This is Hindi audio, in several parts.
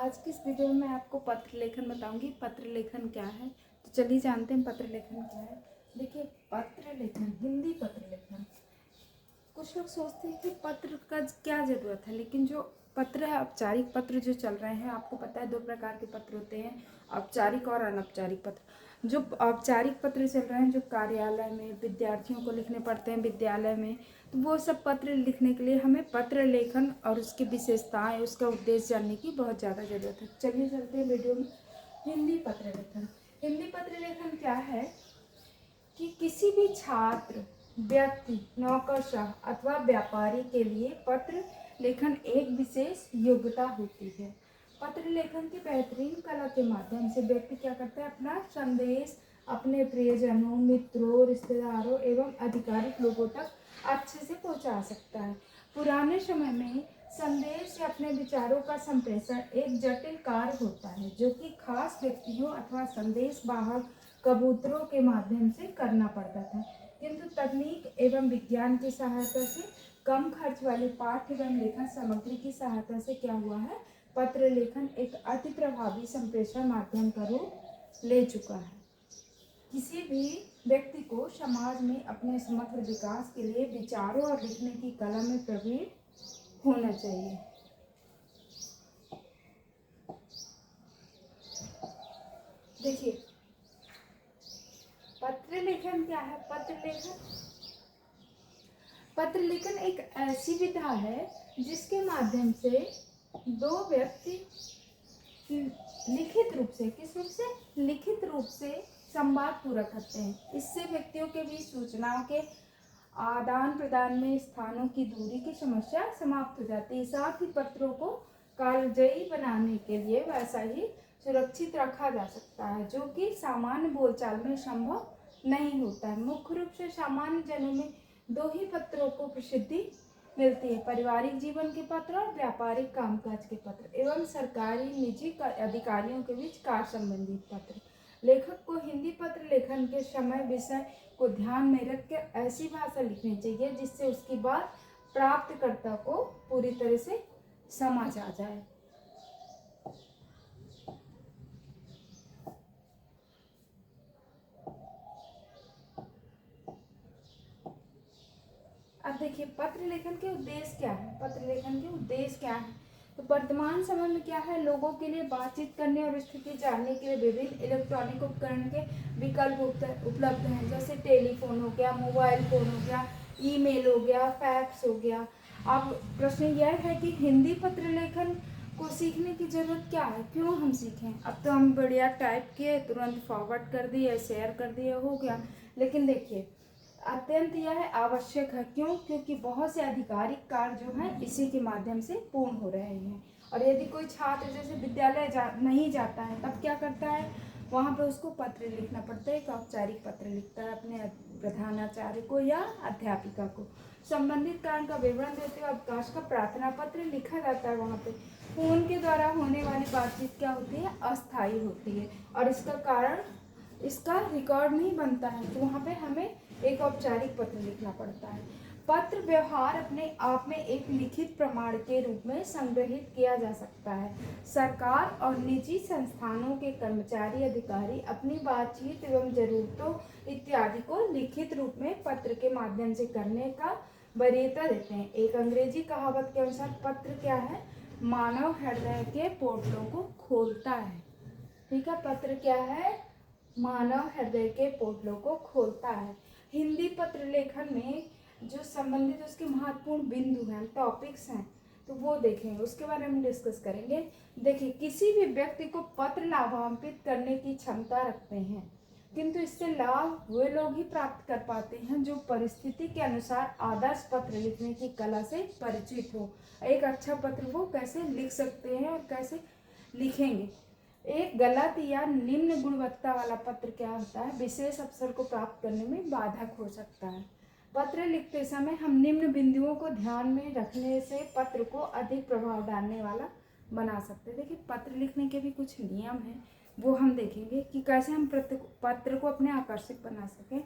आज की इस वीडियो में मैं आपको पत्र लेखन बताऊंगी। पत्र लेखन क्या है, तो चलिए जानते हैं पत्र लेखन क्या है। देखिए, पत्र लेखन, हिंदी पत्र लेखन, कुछ लोग सोचते हैं कि पत्र का क्या ज़रूरत है, लेकिन जो पत्र है, औपचारिक पत्र जो चल रहे हैं, आपको पता है 2 प्रकार के पत्र होते हैं, औपचारिक और अनौपचारिक पत्र। जो औपचारिक पत्र चल रहे हैं, जो कार्यालय में विद्यार्थियों को लिखने पड़ते हैं विद्यालय में, तो वो सब पत्र लिखने के लिए हमें पत्र लेखन और उसकी विशेषताएं, उसका उद्देश्य जानने की बहुत ज़्यादा ज़रूरत है। चलिए चलते हैं वीडियो में। हिंदी पत्र लेखन, हिंदी पत्र लेखन क्या है कि किसी भी छात्र, व्यक्ति, नौकरशाह अथवा व्यापारी के लिए पत्र लेखन एक विशेष योग्यता होती है। पत्र लेखन की बेहतरीन कला के माध्यम से व्यक्ति क्या करता है, अपना संदेश अपने प्रियजनों, मित्रों, रिश्तेदारों एवं आधिकारिक लोगों तक अच्छे से पहुंचा सकता है। पुराने समय में संदेश या अपने विचारों का संप्रेषण एक जटिल कार्य होता है, जो कि खास व्यक्तियों अथवा संदेश वाहक कबूतरों के माध्यम से करना पड़ता था। किंतु तकनीक एवं विज्ञान की सहायता से कम खर्च वाली पाठ्य एवं लेखन सामग्री की सहायता से क्या हुआ है, पत्र लेखन एक अति प्रभावी संप्रेषण माध्यम का रूप ले चुका है। किसी भी व्यक्ति को समाज में अपने समग्र विकास के लिए विचारों और लिखने की कला में प्रवीण होना चाहिए। देखिए, पत्र लेखन क्या है। पत्र लेखन एक ऐसी विधा है जिसके माध्यम से दो व्यक्ति लिखित रूप से, किस रूप से, लिखित रूप से संवाद पूरा करते हैं। इससे व्यक्तियों के बीच सूचनाओं के आदान प्रदान में स्थानों की दूरी की समस्या समाप्त हो जाती है। साथ ही पत्रों को कालजयी बनाने के लिए वैसा ही सुरक्षित रखा जा सकता है, जो कि सामान्य बोलचाल में संभव नहीं होता है। मुख्य रूप से सामान्य जनों में 2 ही पत्रों को प्रसिद्धि मिलती है, पारिवारिक जीवन के पत्र और व्यापारिक कामकाज के पत्र एवं सरकारी निजी अधिकारियों के बीच कार्य संबंधित पत्र। लेखक को हिंदी पत्र लेखन के समय विषय को ध्यान में रख कर ऐसी भाषा लिखनी चाहिए जिससे उसकी बात प्राप्तकर्ता को पूरी तरह से समझ आ जाए। अब देखिए, पत्र लेखन के उद्देश्य क्या है। पत्र लेखन के उद्देश्य क्या है, तो वर्तमान समय में क्या है, लोगों के लिए बातचीत करने और स्थिति जानने के लिए विभिन्न इलेक्ट्रॉनिक उपकरण के विकल्प उपलब्ध हैं, जैसे टेलीफोन हो गया, मोबाइल फोन हो गया, ईमेल हो गया, फैक्स हो गया। अब प्रश्न यह है कि हिंदी पत्र लेखन को सीखने की जरूरत क्या है, क्यों हम सीखें। अब तो हम बढ़िया टाइप किए, तुरंत फॉरवर्ड कर दिए, शेयर कर दिए, हो गया। लेकिन देखिए, अत्यंत यह आवश्यक है। क्यों? क्योंकि बहुत से आधिकारिक कार्य जो हैं इसी के माध्यम से पूर्ण हो रहे हैं। और यदि कोई छात्र जैसे विद्यालय नहीं जाता है, तब क्या करता है, वहाँ पे उसको पत्र लिखना पड़ता है। एक औपचारिक पत्र लिखता है अपने प्रधानाचार्य को या अध्यापिका को। संबंधित कारण का विवरण देते हुए अवकाश का प्रार्थना पत्र लिखा जाता है। वहाँ पे फोन के द्वारा होने वाली बातचीत क्या होती है, अस्थायी होती है, और इसका कारण, इसका रिकॉर्ड नहीं बनता है, तो वहाँ पे हमें एक औपचारिक पत्र लिखना पड़ता है। पत्र व्यवहार अपने आप में एक लिखित प्रमाण के रूप में संग्रहित किया जा सकता है। सरकार और निजी संस्थानों के कर्मचारी अधिकारी अपनी बातचीत एवं जरूरतों इत्यादि को लिखित रूप में पत्र के माध्यम से करने का वरीयता देते हैं। एक अंग्रेजी कहावत के अनुसार पत्र क्या है, मानव हृदय के पोर्टलों को खोलता है। ठीक है, पत्र क्या है, मानव हृदय के पोर्टलों को खोलता है। हिंदी पत्र लेखन में जो संबंधित उसके महत्वपूर्ण बिंदु हैं, टॉपिक्स हैं, तो वो देखेंगे, उसके बारे में डिस्कस करेंगे। देखिए, किसी भी व्यक्ति को पत्र लाभान्वित करने की क्षमता रखते हैं, किंतु इससे लाभ वे लोग ही प्राप्त कर पाते हैं जो परिस्थिति के अनुसार आदर्श पत्र लिखने की कला से परिचित हो। एक अच्छा पत्र वो कैसे लिख सकते हैं और कैसे लिखेंगे। एक गलत या निम्न गुणवत्ता वाला पत्र क्या होता है, विशेष अवसर को प्राप्त करने में बाधक हो सकता है। पत्र लिखते समय हम निम्न बिंदुओं को ध्यान में रखने से पत्र को अधिक प्रभाव डालने वाला बना सकते हैं। देखिए, पत्र लिखने के भी कुछ नियम हैं, वो हम देखेंगे कि कैसे हम पत्र को अपने आकर्षक बना सकें।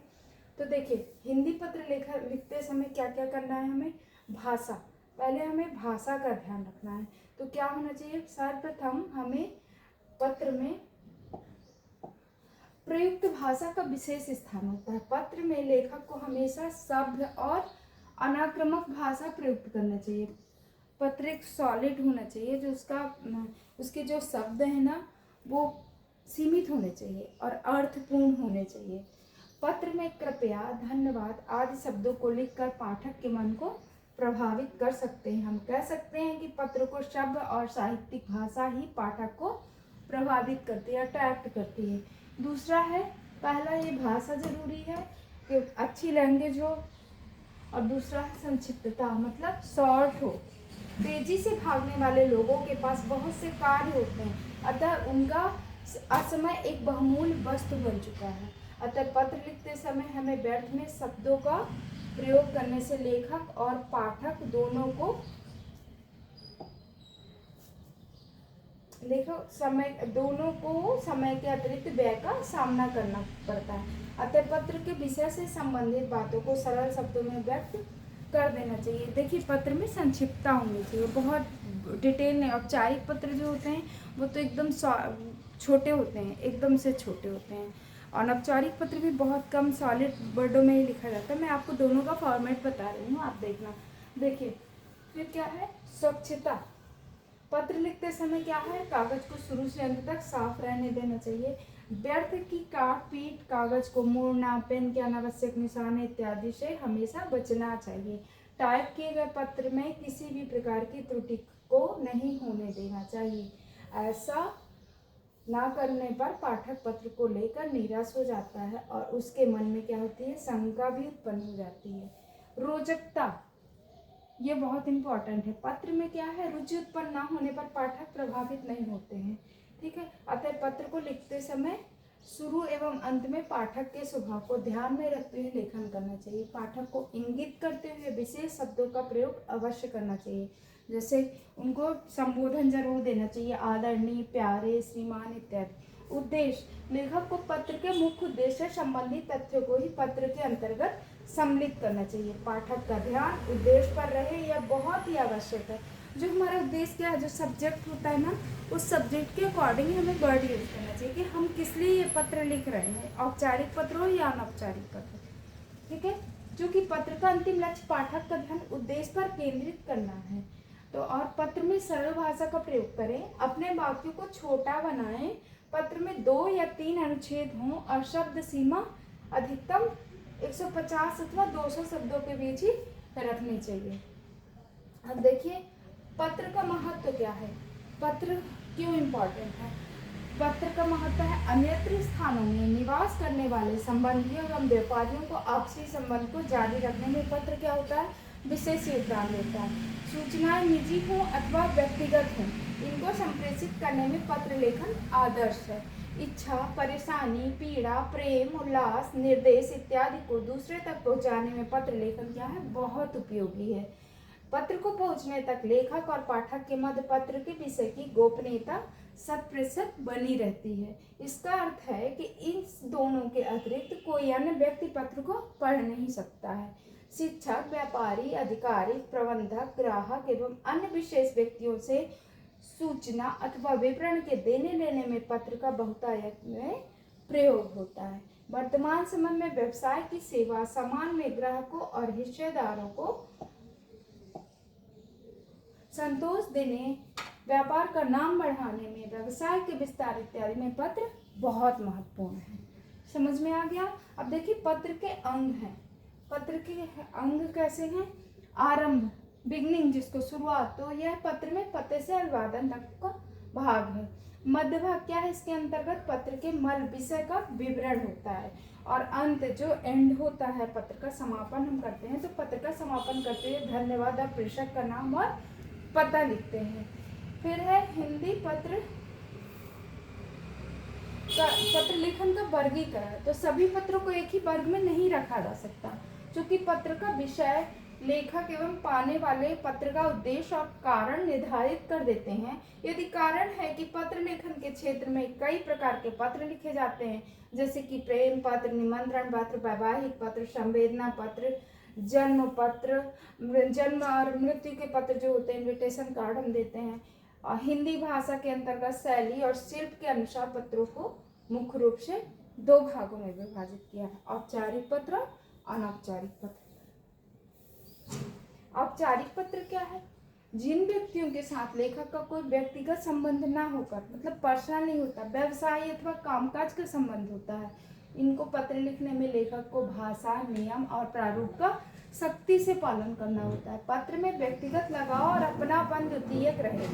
तो देखिए, हिंदी पत्र लिखते समय क्या क्या करना है हमें, भाषा, पहले हमें भाषा का ध्यान रखना है। तो क्या होना चाहिए, सर्वप्रथम हमें पत्र में प्रयुक्त भाषा का विशेष स्थान होता है। पत्र में लेखक को हमेशा सभ्य और अनाक्रामक भाषा प्रयुक्त करना चाहिए। पत्र एक सॉलिड होना चाहिए, जो उसके जो शब्द है ना वो सीमित होने चाहिए और अर्थपूर्ण होने चाहिए। पत्र में कृपया, धन्यवाद आदि शब्दों को लिखकर पाठक के मन को प्रभावित कर सकते हैं। हम कह सकते हैं कि पत्र को शब्द और साहित्यिक भाषा ही पाठक को प्रभावित करती है, अट्रैक्ट करती है। दूसरा है, पहला ये भाषा जरूरी है कि अच्छी लैंग्वेज हो, और दूसरा है संक्षिप्तता, मतलब शॉर्ट हो। तेजी से भागने वाले लोगों के पास बहुत से कार्य होते हैं, अतः उनका असमय एक बहुमूल्य वस्तु बन चुका है। अतः पत्र लिखते समय हमें व्यर्थ में शब्दों का प्रयोग करने से लेखक और पाठक दोनों को समय के अतिरिक्त व्यय का सामना करना पड़ता है। अतः पत्र के विषय से संबंधित बातों को सरल शब्दों में व्यक्त कर देना चाहिए। देखिए, पत्र में संक्षिप्तता होनी चाहिए, बहुत डिटेल नहीं। औपचारिक पत्र जो होते हैं वो तो एकदम छोटे होते हैं, एकदम से छोटे होते हैं। अनौपचारिक पत्र भी बहुत कम सॉलिड वर्डों में ही लिखा जाता है। मैं आपको दोनों का फॉर्मेट बता रही हूँ, आप देखना। देखिए, फिर क्या है, स्वच्छता। पत्र लिखते समय क्या है, कागज को शुरू से अंत तक साफ रहने देना चाहिए। व्यर्थ की काट पीट, कागज को मोड़ना, पेन के अनावश्यक निशान इत्यादि से हमेशा बचना चाहिए। टाइप किए गए पत्र में किसी भी प्रकार की त्रुटि को नहीं होने देना चाहिए। ऐसा ना करने पर पाठक पत्र को लेकर निराश हो जाता है और उसके मन में क्या होती है, शंका भी उत्पन्न हो जाती है। रोचकता, ये बहुत इंपॉर्टेंट है। पत्र में क्या है, रुचि उत्पन्न ना होने पर पाठक प्रभावित नहीं होते हैं। ठीक है, अतः पत्र को लिखते समय शुरू एवं अंत में पाठक के स्वभाव को ध्यान में रखते हुए लेखन करना चाहिए। पाठक को इंगित करते हुए विशेष शब्दों का प्रयोग अवश्य करना चाहिए। जैसे उनको संबोधन जरूर देना चाहिए, आदरणीय, प्यारे, श्रीमान इत्यादि। उद्देश्य, लेखक को पत्र के मुख्य उद्देश्य से संबंधित तथ्यों को ही पत्र के अंतर्गत सम्मिलित करना चाहिए। पाठक का ध्यान उद्देश्य पर रहे, यह बहुत ही आवश्यक है। जो हमारा उद्देश्य क्या है, जो सब्जेक्ट होता है ना, उस सब्जेक्ट के अकॉर्डिंग हमें वर्ड यूज करना चाहिए कि हम किस लिए ये पत्र लिख रहे हैं, औपचारिक पत्र हो या अनौपचारिक पत्र। ठीक है, क्योंकि पत्र का अंतिम लक्ष्य पाठक का ध्यान उद्देश्य पर केंद्रित करना है। तो और पत्र में सरल भाषा का प्रयोग करें, अपने वाक्यों को छोटा बनाएं, पत्र में 2 या 3 अनुच्छेद हों और शब्द सीमा अधिकतम 150 अथवा 200 शब्दों के बीच ही रखनी चाहिए। अब देखिए, पत्र का महत्व क्या है, पत्र क्यों इम्पोर्टेंट है। पत्र का महत्व है, अन्यत्र स्थानों में निवास करने वाले संबंधियों एवं व्यापारियों को आपसी संबंध को जारी रखने में पत्र क्या होता है, विशेष योगदान देता है। सूचनाएं निजी हों अथवा व्यक्तिगत हों, इनको संप्रेषित करने में पत्र लेखन आदर्श है। इच्छा, परेशानी, पीड़ा, प्रेम, उल्लास, निर्देश इत्यादि को दूसरे तक पहुंचाने में पत्र लेखन क्या है, बहुत उपयोगी है। पत्र को पहुंचने तक लेखक और पाठक के मध्य पत्र के विषय की गोपनीयता 100% बनी रहती है। इसका अर्थ है कि इन दोनों के अतिरिक्त कोई अन्य व्यक्ति पत्र को पढ़ नहीं सकता है। शिक्षक, व्यापारी, अधिकारी, प्रबंधक, ग्राहक एवं अन्य विशेष व्यक्तियों से सूचना अथवा विवरण के देने लेने में पत्र का बहुतायत में प्रयोग होता है। वर्तमान समय में व्यवसाय की सेवा सामान में ग्राहकों और हिस्सेदारों को संतोष देने, व्यापार का नाम बढ़ाने में, व्यवसाय के विस्तार इत्यादि में पत्र बहुत महत्वपूर्ण है। समझ में आ गया। अब देखिए, पत्र के अंग हैं। पत्र के अंग कैसे हैं, आरंभ, बिगनिंग, जिसको शुरुआत, तो यह पत्र में पते से अभिवादन तक का भाग है। मध्य भाग क्या है, इसके अंतर्गत पत्र के मल विषय का विवरण होता है। और अंत जो एंड होता है, पत्र का समापन हम करते हैं, तो पत्र का समापन करते हुए धन्यवाद और प्रेषक का नाम और पता लिखते हैं। फिर है हिंदी पत्र लेखन का वर्गीकरण। तो सभी पत्रों को एक ही वर्ग में नहीं रखा जा सकता, क्योंकि पत्र का विषय, लेखक एवं पाने वाले पत्र का उद्देश्य और कारण निर्धारित कर देते हैं। यदि कारण है कि पत्र लेखन के क्षेत्र में कई प्रकार के पत्र लिखे जाते हैं, जैसे कि प्रेम पत्र, निमंत्रण पत्र, वैवाहिक पत्र, संवेदना पत्र, जन्म पत्र, जन्म और मृत्यु के पत्र जो होते हैं, इनविटेशन कार्ड हम देते हैं। और हिंदी भाषा के अंतर्गत शैली और शिल्प के अनुसार पत्रों को मुख्य रूप से दो भागों में विभाजित किया है, औपचारिक पत्र और अनौपचारिक पत्र। औपचारिक पत्र क्या है? जिन व्यक्तियों के साथ लेखक का कोई व्यक्तिगत संबंध ना होकर, मतलब पर्सनल नहीं होता, व्यवसाय अथवा कामकाज का संबंध होता है, इनको पत्र लिखने में लेखक को भाषा, नियम और प्रारूप का सख्ती से पालन करना होता है। पत्र में व्यक्तिगत लगाव और अपनापन द्वितीयक रहे।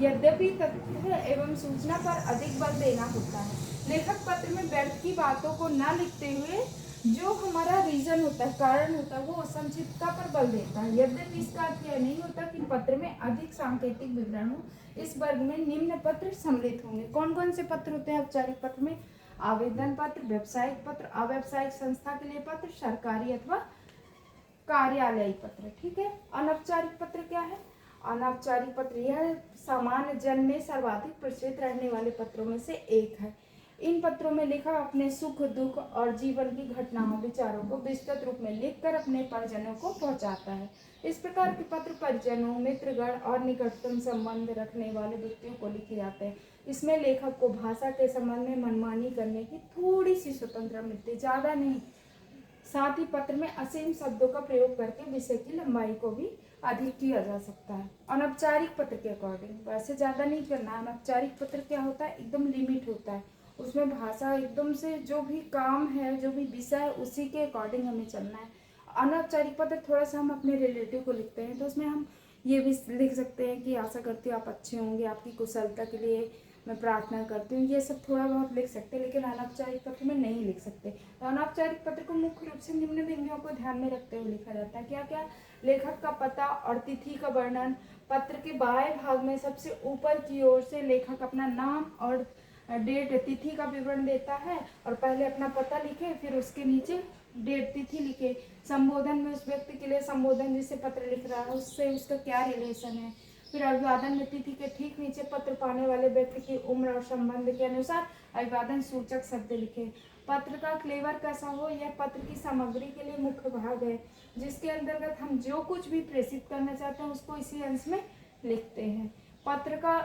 यद्यपि तथ्य एवं सूचना पर अधिक बल देना होता है। लेखक पत्र में व्यर्थ की बातों को न लिखते हुए जो हमारा रीजन होता है, कारण होता है, वो संक्षिप्तता पर बल देता है। यद्यपि इसका अर्थ यह नहीं होता कि पत्र में अधिक सांकेतिक विवरण हो। इस वर्ग में निम्न पत्र सम्मिलित होंगे। कौन कौन से पत्र होते हैं औपचारिक पत्र में? आवेदन पत्र, व्यावसायिक पत्र, अव्यावसायिक संस्था के लिए पत्र, सरकारी अथवा कार्यालयी पत्र। ठीक है। अनौपचारिक पत्र क्या है? अनौपचारिक पत्र यह सामान्य जन में सर्वाधिक प्रचलित रहने वाले पत्रों में से एक है। इन पत्रों में लेखक अपने सुख दुख और जीवन की घटनाओं विचारों को विस्तृत रूप में लिखकर अपने परिजनों को पहुंचाता है। इस प्रकार के पत्र परिजनों, मित्रगण और निकटतम संबंध रखने वाले व्यक्तियों को लिखे जाते हैं। इसमें लेखक को भाषा के संबंध में मनमानी करने की थोड़ी सी स्वतंत्रता मिलती है, ज़्यादा नहीं। साथ ही पत्र में असीम शब्दों का प्रयोग करके विषय की लंबाई को भी अधिक किया जा सकता है। अनौपचारिक पत्र के अकॉर्डिंग वैसे ज़्यादा नहीं करना। अनौपचारिक पत्र क्या होता है? एकदम लिमिट होता है, उसमें भाषा एकदम से जो भी काम है, जो भी विषय है, उसी के अकॉर्डिंग हमें चलना है। अनौपचारिक पत्र थोड़ा सा हम अपने रिलेटिव को लिखते हैं, तो उसमें हम ये भी लिख सकते हैं कि आशा करती हूँ आप अच्छे होंगे, आपकी कुशलता के लिए मैं प्रार्थना करती हूँ, ये सब थोड़ा बहुत लिख सकते हैं, लेकिन अनौपचारिक पत्र में नहीं लिख सकते। तो अनौपचारिक पत्र को मुख्य रूप से निम्न बिंदुओं को ध्यान में रखते हुए लिखा जाता है। क्या क्या? लेखक का पता और तिथि का वर्णन। पत्र के बाएं भाग में सबसे ऊपर की ओर से लेखक अपना नाम और डेट, तिथि का विवरण देता है, और पहले अपना पता लिखे, फिर उसके नीचे डेट, तिथि लिखे। संबोधन में उस व्यक्ति के लिए संबोधन जिसे पत्र लिख रहा है उससे उसका क्या रिलेशन है। फिर अभिवादन में तिथि के ठीक नीचे पत्र पाने वाले व्यक्ति की उम्र और संबंध के अनुसार अभिवादन सूचक शब्द लिखे। पत्र का फ्लेवर कैसा हो, यह पत्र की सामग्री के लिए मुख्य भाग है, जिसके अंतर्गत हम जो कुछ भी प्रेषित करना चाहते हैं उसको इसी अंश में लिखते हैं। पत्र का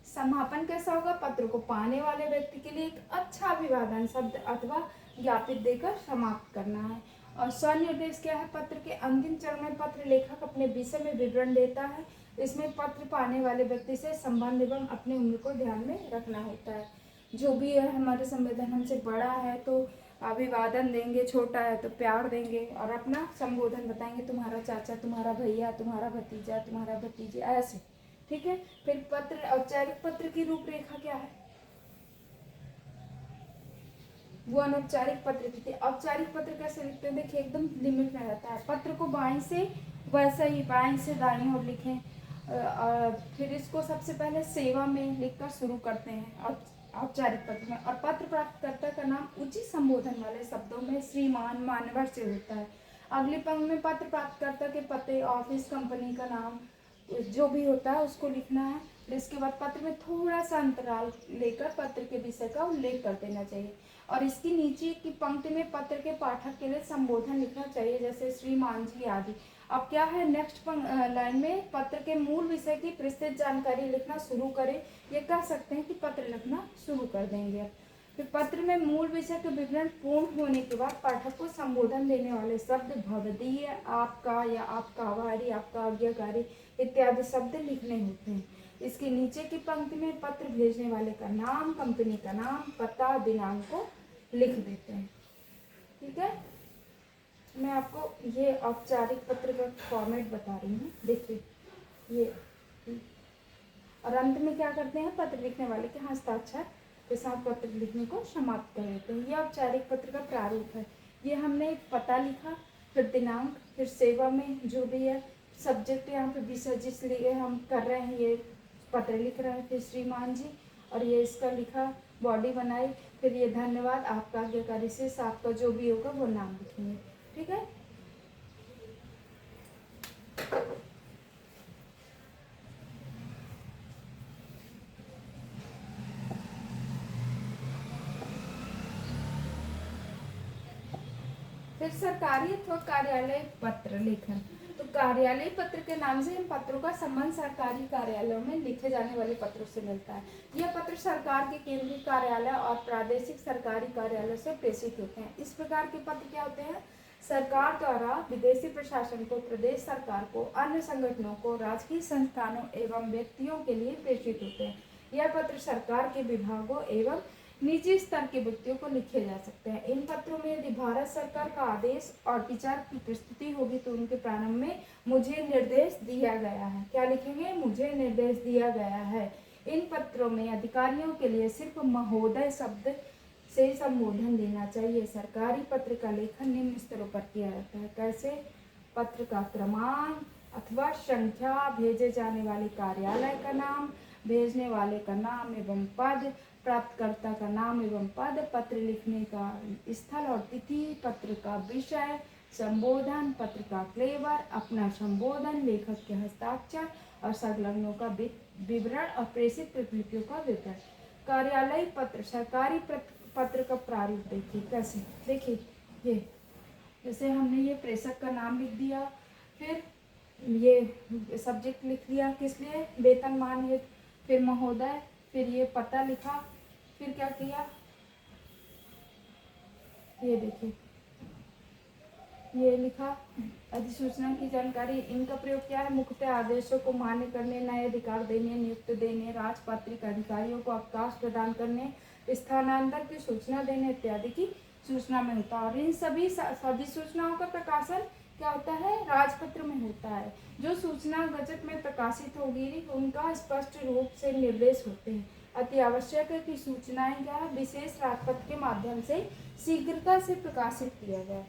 समापन कैसा होगा? पत्र को पाने वाले व्यक्ति के लिए एक अच्छा अभिवादन शब्द अथवा ज्ञापित देकर समाप्त करना है। और स्वनिर्देश क्या है? पत्र के अंतिम चरण में पत्र लेखक अपने विषय में विवरण देता है। इसमें पत्र पाने वाले व्यक्ति से संबंध एवं अपनी उम्र को ध्यान में रखना होता है। जो भी है हमारे संवेदन हमसे बड़ा है तो अभिवादन देंगे, छोटा है तो प्यार देंगे, और अपना संबोधन बताएंगे, तुम्हारा चाचा, तुम्हारा भैया, तुम्हारा भतीजा, तुम्हारा भतीजी, ऐसे। ठीक है। फिर पत्र, औपचारिक पत्र की रूपरेखा क्या है? वो अनौपचारिक पत्र की थी। औपचारिक पत्र कैसे लिखते हैं? देखिए एकदम लिमिट में रहता है। पत्र को बाईं से, वैसा ही बाईं से दाईं ओर लिखें। फिर इसको सबसे पहले सेवा में लिखकर शुरू करते हैं औपचारिक पत्र में। और पत्र प्राप्तकर्ता का नाम उचित संबोधन वाले शब्दों में श्रीमान, मानवर से होता है। अगली पंक्ति में पत्र प्राप्तकर्ता के पते, ऑफिस, कंपनी का नाम जो भी होता है उसको लिखना है। फिर इसके बाद पत्र में थोड़ा सा अंतराल लेकर पत्र के विषय का उल्लेख कर देना चाहिए। और इसकी नीचे की पंक्ति में पत्र के पाठक के लिए संबोधन लिखना चाहिए, जैसे श्रीमान जी आदि। अब क्या है, नेक्स्ट लाइन में पत्र के मूल विषय की विस्तृत जानकारी लिखना शुरू करें। ये कह सकते हैं कि पत्र लिखना शुरू कर देंगे। अब फिर पत्र में मूल विषय के विवरण पूर्ण होने के बाद पाठक को संबोधन देने वाले शब्द भवदीय, आपका या आपका आभारी, आपका आज्ञाकारी इत्यादि शब्द लिखने होते हैं। इसके नीचे की पंक्ति में पत्र भेजने वाले का नाम, कंपनी का नाम, पता, दिनांक को लिख देते हैं। ठीक है। मैं आपको ये औपचारिक पत्र का फॉर्मेट बता रही हूँ। देखिए ये, और अंत में क्या करते हैं, पत्र लिखने वाले के हस्ताक्षर के साथ पत्र लिखने को समाप्त कर देते हैं। ये औपचारिक पत्र का प्रारूप है। ये हमने पता लिखा, फिर दिनांक, फिर सेवा में जो भी है सब्जेक्ट, यहाँ पे विषय जिस लिए हम कर रहे हैं ये पत्र लिख रहे हैं, फिर श्रीमान जी, और ये इसका लिखा, बॉडी बनाई, फिर ये धन्यवाद, आपका आज्ञाकारी से आपका जो भी होगा वो नाम लिखेंगे। ठीक है। फिर सरकारी अथवा कार्यालय पत्र लेखन। तो कार्यालय पत्र के नाम से इन पत्रों का संबंध सरकारी कार्यालयों में लिखे जाने वाले पत्रों से मिलता है। यह पत्र सरकार के केंद्रीय कार्यालय और प्रादेशिक सरकारी कार्यालयों से प्रेषित होते हैं। इस प्रकार के पत्र क्या होते हैं? सरकार द्वारा विदेशी प्रशासन को, प्रदेश सरकार को, अन्य संगठनों को, राजकीय संस्थानों एवं व्यक्तियों के लिए प्रेषित होते हैं। यह पत्र सरकार के विभागों एवं निजी स्तर के व्यक्तियों को लिखे जा सकते हैं। इन पत्रों में यदि भारत सरकार का आदेश और विचार की प्रस्तुति होगी तो उनके प्रारंभ में मुझे निर्देश दिया गया है। क्या लिखेंगे? मुझे निर्देश दिया गया है। इन पत्रों में अधिकारियों के लिए सिर्फ महोदय शब्द से संबोधन देना चाहिए। सरकारी पत्र का लेखन निम्न स्तरों पर किया जाता है। कैसे? पत्र का क्रमांक अथवा संख्या, भेजे जाने वाले कार्यालय का नाम, भेजने वाले का नाम एवं पद, प्राप्तकर्ता का नाम एवं पद, पत्र लिखने का स्थल और तिथि, पत्र का विषय, संबोधन, पत्र का फ्लेवर, अपना संबोधन, लेखक के हस्ताक्षर और संलग्नों का विवरण और प्रेषित प्रतिलिपियों का विवरण। कार्यालय पत्र, सरकारी पत्र का प्रारूप देखिए कैसे। देखिए ये जैसे हमने ये प्रेषक का नाम लिख दिया, फिर ये सब्जेक्ट लिख दिया किस लिए? वेतनमान है, फिर महोदय, फिर ये पता लिखा, फिर क्या किया? ये देखिए ये लिखा अधिसूचना की जानकारी। इनका प्रयोग क्या है? मुख्यतः आदेशों को मान्य करने, नए अधिकार देने, नियुक्त देने, राजपत्रित अधिकारियों को अवकाश प्रदान करने, स्थानांतरण की सूचना देने इत्यादि की सूचना में होता है। और इन सभी सूचनाओं का प्रकाशन क्या होता है? राजपत्र में होता है। जो सूचना गजट में प्रकाशित होगी उनका स्पष्ट रूप से निर्देश होते हैं। अति आवश्यक है कि सूचनाएं क्या है? विशेष राजपत्र के माध्यम से शीघ्रता से प्रकाशित किया जाए।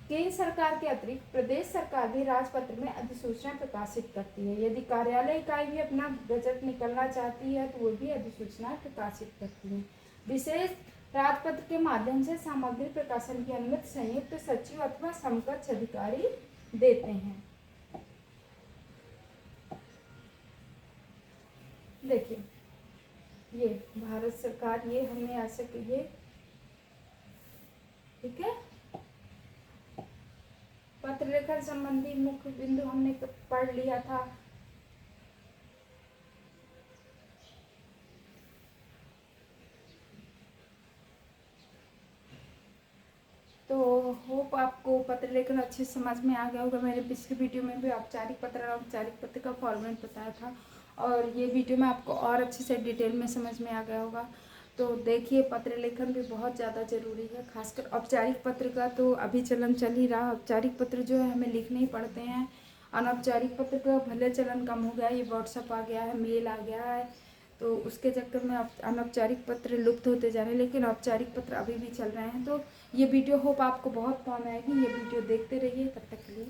केंद्र सरकार के अतिरिक्त प्रदेश सरकार भी राजपत्र में अधिसूचना प्रकाशित करती है। यदि कार्यालय इकाई भी अपना गजट निकलना चाहती है तो वो भी अधिसूचना प्रकाशित करती है। विशेष राजपत्र के माध्यम से सामग्री प्रकाशन की अनुमति संयुक्त सचिव अथवा समकक्ष अधिकारी देते हैं। देखिए ये भारत सरकार, ये हमने ऐसे किए, ठीक है। पत्र लेखन संबंधी मुख्य बिंदु हमने पढ़ लिया था। तो होप आपको पत्र लेखन अच्छे समझ में आ गया होगा। मैंने पिछली वीडियो में भी औपचारिक पत्र और अनौपचारिक पत्र का फॉर्मेट बताया था और ये वीडियो में आपको और अच्छे से डिटेल में समझ में आ गया होगा। तो देखिए पत्र लेखन भी बहुत ज़्यादा ज़रूरी है, खासकर औपचारिक पत्र का तो अभी चलन चल ही रहा। औपचारिक पत्र जो है हमें लिखने ही पड़ते हैं। अनौपचारिक पत्र का भले चलन कम हो गया, ये व्हाट्सअप आ गया है, मेल आ गया है, तो उसके चक्कर में अनौपचारिक पत्र लुप्त होते जा रहे हैं, लेकिन औपचारिक पत्र अभी भी चल रहे हैं। तो ये वीडियो होप आपको बहुत काम आएगी। ये वीडियो देखते रहिए, तब तक के लिए